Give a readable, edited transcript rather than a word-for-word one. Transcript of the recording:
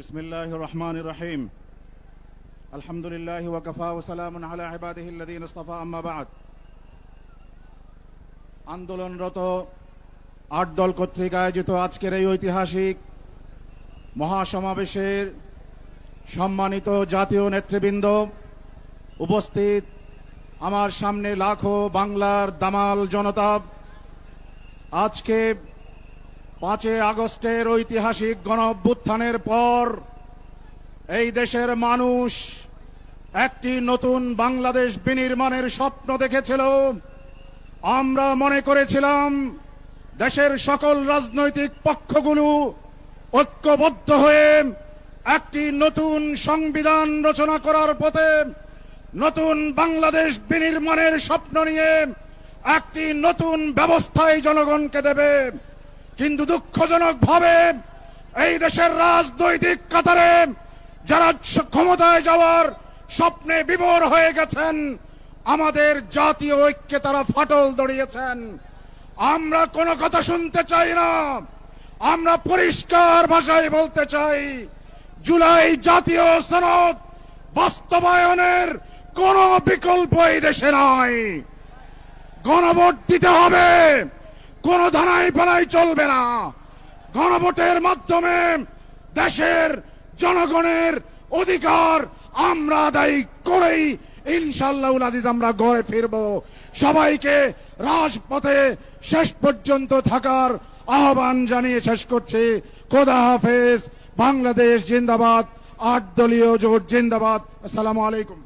বিসমিল্লাহির রহমানির রহিম। আলহামদুলিল্লাহি ওয়া কাফা ওয়া সালামুন আলা ইবাদিহিল্লাযীনা ইসতাফা, আম্মা বা'দ। আন্দোলনরত ৮ দল কর্তৃক আয়োজিত আজকের এই ঐতিহাসিক মহাসমাবেশের সম্মানিত জাতীয় নেতৃবৃন্দ, উপস্থিত আমার সামনে লাখো বাংলার দামাল জনতা, আজকে 5 আগস্টের ঐতিহাসিক গণঅভ্যুত্থানের পর এই দেশের মানুষ একটি নতুন বাংলাদেশ বিনির্মাণের স্বপ্ন দেখেছিল। আমরা মনে করেছিলাম দেশের সকল রাজনৈতিক পক্ষগুলো ঐক্যবদ্ধ হয়ে একটি নতুন সংবিধান রচনা করার পথে নতুন বাংলাদেশ বিনির্মাণের স্বপ্ন নিয়ে একটি নতুন ব্যবস্থায় জনগণকে দেবে। কিন্তু দুঃখজনকভাবে এই দেশের রাজনৈতিক কাতারে যারা ক্ষমতায় যাওয়ার স্বপ্নে বিভোর হয়ে গেছেন, আমাদের জাতীয় ঐক্যে তারা ফাটল ধরিয়েছেন। আমরা কোনো কথা শুনতে চাই না। আমরা পরিষ্কার ভাষায় বলতে চাই, জুলাই জাতীয় সনদ বাস্তবায়নের কোনো বিকল্প এই দেশে নাই। গণভোট দিতে হবে, কোন ধানাই পালাই চলবে না। গণভোটের মাধ্যমে দেশের জনগণের অধিকার আমরা আদায় করেই ইনশাআল্লাহুল আজিজ আমরা ঘরে ফিরব। সবাইকে রাজপথে শেষ পর্যন্ত থাকার আহ্বান জানিয়ে শেষ করছি। খোদা হাফেজ। বাংলাদেশ জিন্দাবাদ। 8 দলীয় জোট জিন্দাবাদ। আসসালামু আলাইকুম।